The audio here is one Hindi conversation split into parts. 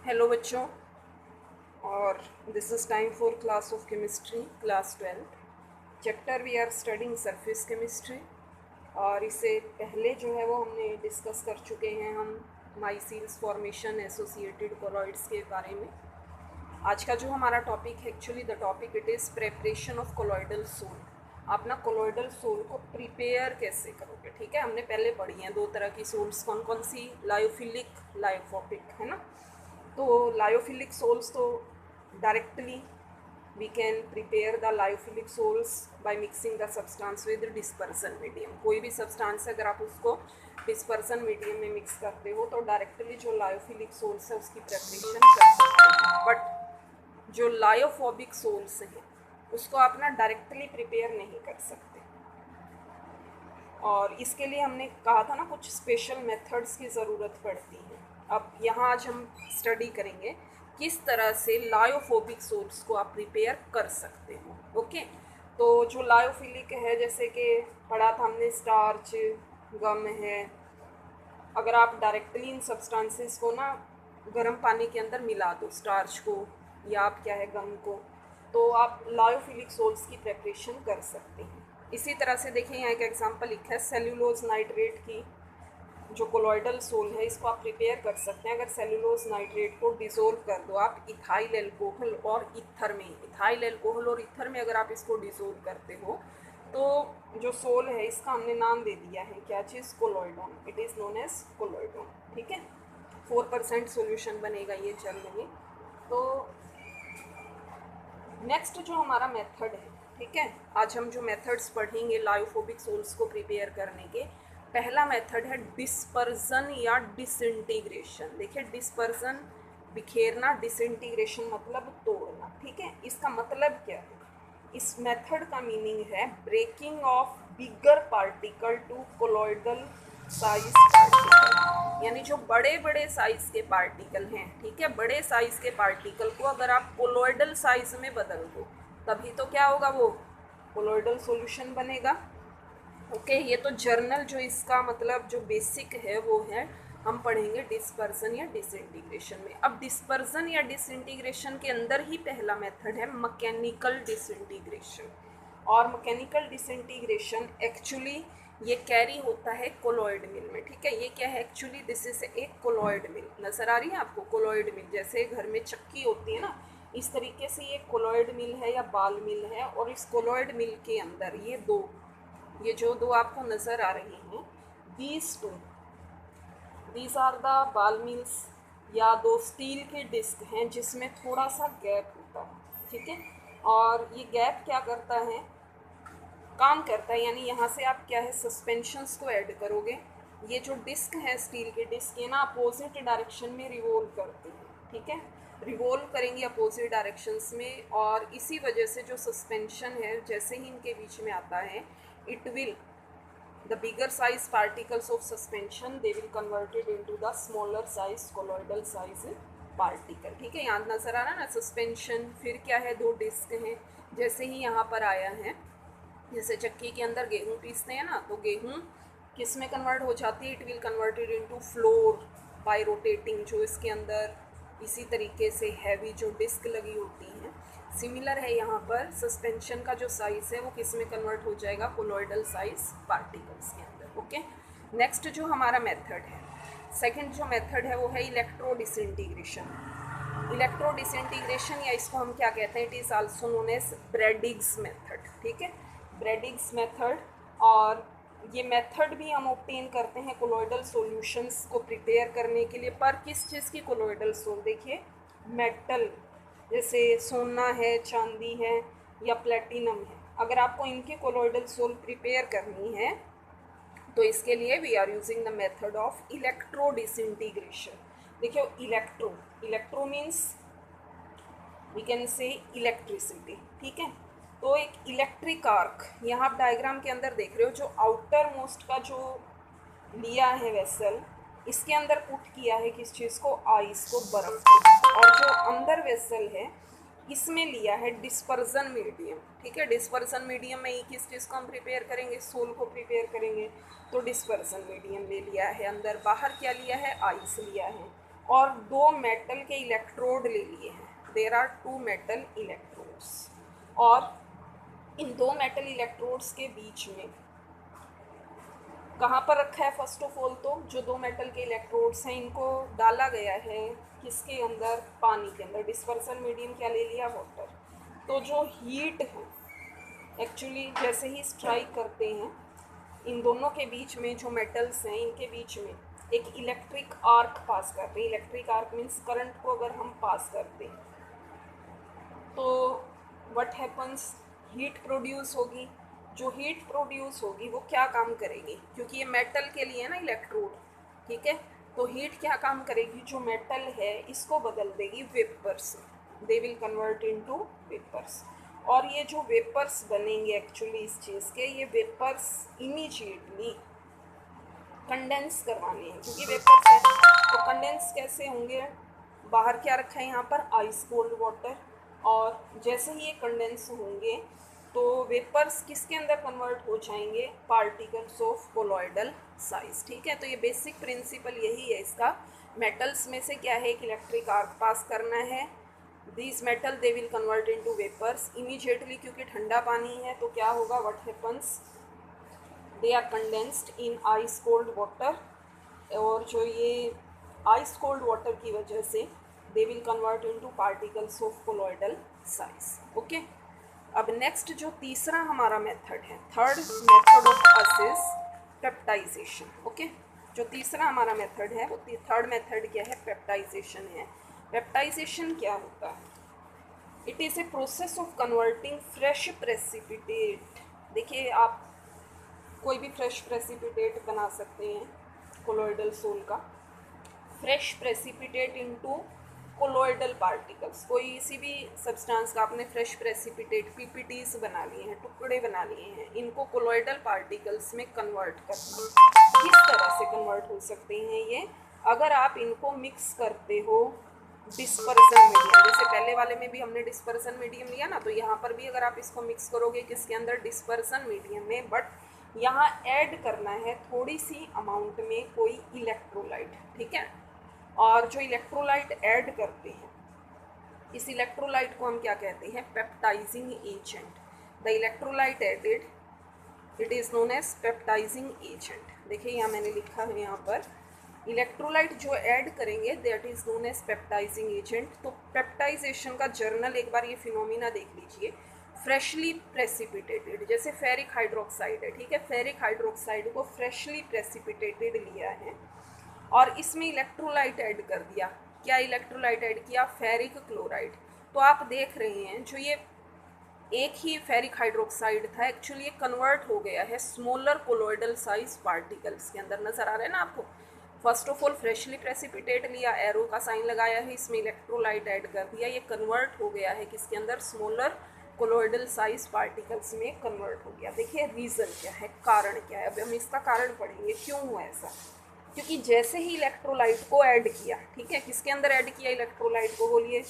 हेलो बच्चों, और this is time for class of chemistry class 12। Chapter we are studying surface chemistry. और इससे पहले जो है वो हमने डिस्कस कर चुके हैं हम माइसील्स फॉर्मेशन एसोसिएटेड कोलॉइड्स के बारे में। आज का जो हमारा टॉपिक है, actually the topic it is preparation of colloidal sol. आप ना कोलॉइडल सोल को प्रिपेयर कैसे करोगे, ठीक है। हमने पहले पढ़ी हैं दो तरह की सोल्स, कौन कौन सी, लायोफिलिक, लायोफोबिक, है ना। तो लायोफिलिक सोल्स तो directly we can prepare the lyophilic sols by mixing the substance with dispersion medium. कोई भी सब्सटेंस अगर आप उसको डिस्पर्सन मीडियम में मिक्स करते हो तो डायरेक्टली जो लायोफिलिक सोल्स है उसकी प्रेपरेशन कर सकते हो। बट जो लायोफोबिक सोल्स हैं उसको आप ना डायरेक्टली प्रिपेयर नहीं कर सकते, और इसके लिए हमने कहा था ना कुछ स्पेशल मेथड्स की ज़रूरत पड़ती है। अब यहाँ आज हम स्टडी करेंगे किस तरह से लायोफोबिक सोल्स को आप प्रिपेयर कर सकते हो। ओके, तो जो लायोफिलिक है, जैसे कि पढ़ा था हमने, स्टार्च, गम है। अगर आप डायरेक्टली इन सब्सटेंसेस को ना गर्म पानी के अंदर मिला दो, स्टार्च को या आप क्या है गम को, तो आप लायोफिलिक सोल्स की प्रेपरेशन कर सकते हैं। इसी तरह से देखिए, यहाँ एक एग्जांपल लिखा है सेल्यूलोज नाइट्रेट की जो कोलॉइडल सोल है, इसको आप प्रिपेयर कर सकते हैं। अगर सेल्यूलोज नाइट्रेट को डिसोल्व कर दो आप इथाइल एल्कोहल और ईथर में, इथाइल एल्कोहल और ईथर में अगर आप इसको डिसोल्व करते हो तो जो सोल है इसका हमने नाम दे दिया है क्या चीज़, कोलॉइडोन। इट इज़ नोन एज कोलॉइडोन, ठीक है। 4% सोल्यूशन बनेगा ये जल में। तो नेक्स्ट जो हमारा मेथड है, ठीक है, आज हम जो मेथड्स पढ़ेंगे लायोफोबिक सोल्स को प्रिपेयर करने के, पहला मेथड है डिस्पर्जन या डिसइंटीग्रेशन। देखिए, डिस्पर्जन बिखेरना, डिसइंटीग्रेशन मतलब तोड़ना, ठीक है। इसका मतलब क्या है, इस मेथड का मीनिंग है breaking of bigger particle to colloidal size particle. यानी जो बड़े बड़े साइज के पार्टिकल हैं, ठीक है, बड़े साइज के पार्टिकल को अगर आप कोलॉइडल साइज में बदल दो तभी तो क्या होगा, वो कोलॉइडल सॉल्यूशन बनेगा। ओके, ये तो जर्नल जो इसका मतलब जो बेसिक है वो है, हम पढ़ेंगे डिस्पर्सन या डिसइंटीग्रेशन में। अब डिस्पर्सन या डिसइंटीग्रेशन के अंदर ही पहला मेथड है मैकेनिकल डिसइंटीग्रेशन। और मैकेनिकल डिसइंटीग्रेशन एक्चुअली ये कैरी होता है कोलॉइड मिल में, ठीक है। ये क्या है एक्चुअली, दिस इज एक कोलॉइड मिल, नज़र आ रही है आपको कोलॉइड मिल, जैसे घर में चक्की होती है ना, इस तरीके से ये कोलॉइड मिल है या बाल मिल है। और इस कोलॉइड मिल के अंदर ये जो दो आपको नज़र आ रही हैं, दीज आर द बाल मिल्स, या दो स्टील के डिस्क हैं जिसमें थोड़ा सा गैप होता है, ठीक है। और ये गैप क्या करता है, काम करता है, यानी यहाँ से आप क्या है सस्पेंशंस को ऐड करोगे। ये जो डिस्क है स्टील के डिस्क, ये ना अपोजिट डायरेक्शन में रिवॉल्व करती है, ठीक है, रिवॉल्व करेंगी अपोजिट डायरेक्शंस में। और इसी वजह से जो सस्पेंशन है जैसे ही इनके बीच में आता है, it will the bigger size particles of suspension they will converted into the smaller size colloidal size particle, ठीक है। यहाँ नज़र आ रहा है ना सस्पेंशन, फिर क्या है दो डिस्क हैं, जैसे ही यहाँ पर आया है, जैसे चक्की के अंदर गेहूँ पीसते हैं ना, तो गेहूँ किस में कन्वर्ट हो जाती है, it will converted into floor bye rotating, जो इसके अंदर इसी तरीके से हैवी जो डिस्क लगी होती हैं। सिमिलर है यहाँ पर, सस्पेंशन का जो साइज़ है वो किस में कन्वर्ट हो जाएगा, कोलॉइडल साइज पार्टिकल्स के अंदर। ओके, नेक्स्ट जो हमारा मेथड है, सेकंड जो मेथड है वो है इलेक्ट्रो डिसइंटीग्रेशन। इलेक्ट्रो डिसइंटीग्रेशन, या इसको हम क्या कहते हैं, it is also known as Bredig's method, ठीक है, ब्रेडिग्स मेथड। और ये मेथड भी हम ऑब्टेन करते हैं कोलॉइडल सॉल्यूशंस को प्रिपेयर करने के लिए। पर किस चीज़ की कोलॉइडल सोल, देखिए मेटल, जैसे सोना है, चांदी है या प्लेटिनम है, अगर आपको इनके कोलॉइडल सोल प्रिपेयर करनी है तो इसके लिए we are using the method of electro disintegration. देखिए electro means we can say electricity, ठीक है। तो एक इलेक्ट्रिक आर्क, यहाँ आप डायग्राम के अंदर देख रहे हो, जो आउटर मोस्ट का जो लिया है वेसल, इसके अंदर पुट किया है किस चीज़ को, आइस को, बर्फ को। और जो अंदर वेसल है इसमें लिया है डिस्पर्जन मीडियम, ठीक है। डिस्पर्जन मीडियम में ही किस चीज़ को हम प्रिपेयर करेंगे, सोल को प्रिपेयर करेंगे, तो डिस्पर्जन मीडियम ले लिया है अंदर। बाहर क्या लिया है, आइस लिया है। और 2 मेटल के इलेक्ट्रोड ले लिए हैं, देयर आर 2 मेटल इलेक्ट्रोड्स, और इन 2 मेटल इलेक्ट्रोड्स के बीच में कहाँ पर रखा है, फर्स्ट ऑफ ऑल तो जो 2 मेटल के इलेक्ट्रोड्स हैं इनको डाला गया है किसके अंदर, पानी के अंदर। डिस्पर्सन मीडियम क्या ले लिया, वाटर। तो जो हीट है एक्चुअली जैसे ही स्ट्राइक करते हैं इन दोनों के बीच में, जो मेटल्स हैं इनके बीच में एक इलेक्ट्रिक आर्क पास करते हैं। इलेक्ट्रिक आर्क मीन्स करंट को अगर हम पास करते हैं तो व्हाट हैपन्स, हीट प्रोड्यूस होगी। जो हीट प्रोड्यूस होगी वो क्या काम करेगी, क्योंकि ये मेटल के लिए ना इलेक्ट्रोड, ठीक है, तो हीट क्या काम करेगी, जो मेटल है इसको बदल देगी vapours, they will convert into vapours. और ये जो वेपर्स बनेंगे एक्चुअली इस चीज़ के, ये वेपर्स इमीडिएटली कंडेंस करवाने हैं, क्योंकि वेपर्स है तो कंडेंस कैसे होंगे, बाहर क्या रखा है यहाँ पर, आइस कोल्ड वाटर, और जैसे ही ये कंडेंस होंगे तो वेपर्स किसके अंदर कन्वर्ट हो जाएंगे, पार्टिकल्स ऑफ कोलॉइडल साइज, ठीक है। तो ये बेसिक प्रिंसिपल यही है इसका। मेटल्स में से क्या है, एक इलेक्ट्रिक आर्क पास करना है, this metal they will convert into vapours immediately, क्योंकि ठंडा पानी है तो क्या होगा, what happens, they are condensed in ice cold water, और जो ये आइस कोल्ड वाटर की वजह से they will convert into particles of colloidal size. Okay, अब नेक्स्ट जो तीसरा हमारा मेथड है, third method of us is peptization. Okay, जो तीसरा हमारा मेथड है वो थर्ड मेथड क्या है, पेप्टाइजेशन है। पेप्टाइजेशन क्या होता है, it is a process of converting fresh precipitate. देखिए आप कोई भी फ्रेश प्रेसिपिटेट बना सकते हैं कोलॉइडल सोल का, fresh precipitate into colloidal particles. कोई किसी भी सब्सटेंस का आपने फ्रेश प्रेसिपिटेट पीपीटीज बना लिए हैं, टुकड़े बना लिए हैं, इनको कोलॉइडल पार्टिकल्स में कन्वर्ट करना। किस तरह से कन्वर्ट हो सकते हैं ये, अगर आप इनको मिक्स करते हो डिस्पर्सन मीडियम, जैसे पहले वाले में भी हमने डिस्पर्सन मीडियम लिया ना, तो यहाँ पर भी अगर आप इसको मिक्स करोगे किसके अंदर, डिस्पर्सन मीडियम में, बट यहाँ ऐड करना है थोड़ी सी अमाउंट में कोई इलेक्ट्रोलाइट, ठीक है। और जो इलेक्ट्रोलाइट ऐड करते हैं इस इलेक्ट्रोलाइट को हम क्या कहते हैं, peptizing agent. The electrolyte added it is known as peptizing agent. देखिए यहाँ मैंने लिखा है यहाँ पर, इलेक्ट्रोलाइट जो ऐड करेंगे that is known as peptizing agent. तो पेप्टाइजेशन का जर्नल एक बार ये फिनोमिना देख लीजिए, फ्रेशली प्रेसिपिटेटेड, जैसे फेरिक हाइड्रोक्साइड है, ठीक है, फेरिक हाइड्रोक्साइड को फ्रेशली प्रेसिपिटेटेड लिया है और इसमें इलेक्ट्रोलाइट ऐड कर दिया। क्या इलेक्ट्रोलाइट ऐड किया, फेरिक क्लोराइड। तो आप देख रहे हैं जो ये एक ही फेरिक हाइड्रोक्साइड था एक्चुअली ये कन्वर्ट हो गया है स्मॉलर कोलॉइडल साइज पार्टिकल्स के अंदर। नज़र आ रहा है ना आपको, first of all freshly precipitate लिया, एरो का साइन लगाया है, इसमें इलेक्ट्रोलाइट ऐड कर दिया, ये कन्वर्ट हो गया है किसके अंदर, स्मॉलर कोलॉइडल साइज पार्टिकल्स में कन्वर्ट हो गया। देखिए रीज़न क्या है, कारण क्या है, अब हम इसका कारण पढ़ेंगे क्यों हुआ ऐसा। क्योंकि जैसे ही इलेक्ट्रोलाइट को ऐड किया, ठीक है, किसके अंदर ऐड किया इलेक्ट्रोलाइट को, बोलिए,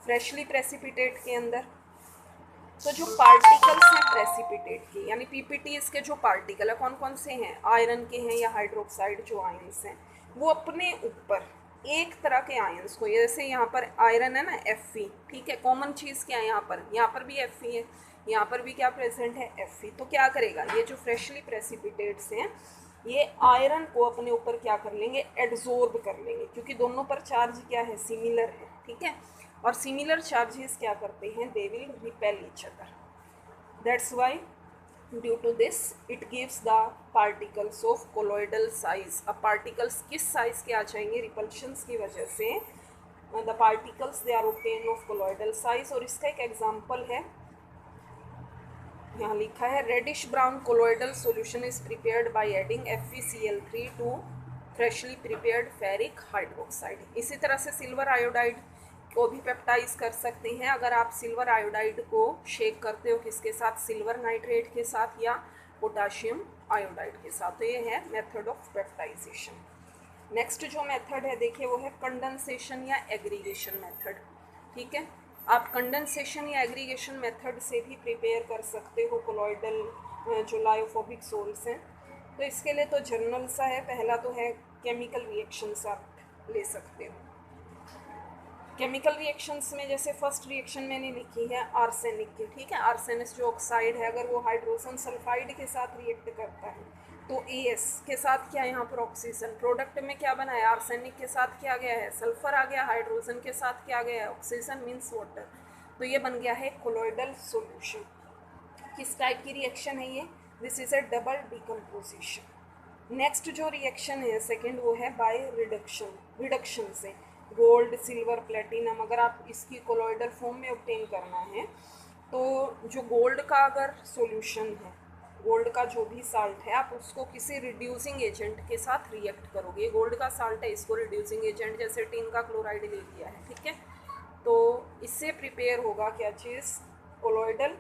फ्रेशली प्रेसिपिटेट के अंदर। तो जो पार्टिकल्स हैं प्रेसिपिटेट के, यानी पीपीटीज के जो पार्टिकल है कौन कौन से हैं, आयरन के हैं या हाइड्रोक्साइड जो आयंस हैं, वो अपने ऊपर एक तरह के आयंस को, जैसे यहाँ पर आयरन है ना Fe, ठीक है, कॉमन चीज़ क्या है यहाँ पर भी Fe है, यहाँ पर भी क्या प्रेजेंट है Fe। तो क्या करेगा, ये जो फ्रेशली प्रेसिपिटेट्स हैं ये आयरन को अपने ऊपर क्या कर लेंगे, एड्जॉर्ब कर लेंगे, क्योंकि दोनों पर चार्ज क्या है, सिमिलर है, ठीक है। और सिमिलर चार्जेस क्या करते हैं, they will repel each other, that's why due to this it gives the particles of colloidal size. अब पार्टिकल्स किस साइज के आ जाएंगे, रिपल्शंस की वजह से the particles they are obtain of colloidal size. और इसका एक एग्जांपल है, यहाँ लिखा है, reddish brown colloidal solution is prepared by adding FeCl3 to freshly prepared ferric hydroxide. इसी तरह से सिल्वर आयोडाइड को भी पेप्टाइज कर सकते हैं अगर आप सिल्वर आयोडाइड को शेक करते हो किसके साथ, सिल्वर नाइट्रेट के साथ या पोटाशियम आयोडाइड के साथ। तो ये है मेथड ऑफ पेप्टाइजेशन। नेक्स्ट जो मेथड है देखिए वो है कंडेंसेशन या एग्रीगेशन मेथड, ठीक है। आप कंडेंसेशन या एग्रीगेशन मेथड से भी प्रिपेयर कर सकते हो कोलॉइडल जो लायोफोबिक सोल्स हैं। तो इसके लिए तो जर्नल सा है, पहला तो है केमिकल रिएक्शंस आप ले सकते हो, केमिकल रिएक्शंस में जैसे फर्स्ट रिएक्शन मैंने लिखी है आर्सेनिक की, ठीक है, आर्सेनिस जो ऑक्साइड है अगर वो हाइड्रोजन सल्फाइड के साथ रिएक्ट करता है तो एस के साथ क्या यहाँ पर ऑक्सीजन, प्रोडक्ट में क्या बना है, आर्सेनिक के साथ क्या गया है, सल्फर आ गया, हाइड्रोजन के साथ क्या गया है, ऑक्सीजन मीन्स वाटर, तो ये बन गया है कोलोइडल सॉल्यूशन। किस टाइप की रिएक्शन है ये, this is A double decomposition. Next जो रिएक्शन है सेकेंड वो है बाय रिडक्शन, रिडक्शन से गोल्ड सिल्वर प्लेटिनम अगर आप इसकी कोलोइडल फॉर्म में ऑब्टेन करना है तो जो गोल्ड का अगर सॉल्यूशन है, गोल्ड का जो भी साल्ट है आप उसको किसी रिड्यूसिंग एजेंट के साथ रिएक्ट करोगे, ये गोल्ड का साल्ट है इसको रिड्यूसिंग एजेंट जैसे टिन का क्लोराइड ले लिया है, ठीक है, तो इससे प्रिपेयर होगा क्या चीज़, colloidal,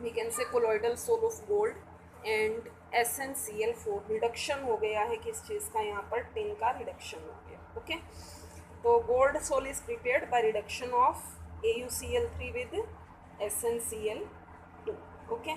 we can say colloidal sol of gold and SnCl4 reduction हो गया है किस चीज़ का, यहाँ पर टिन का रिडक्शन हो गया, ओके। तो gold sol is prepared by reduction of AuCl3 with SnCl2, okay.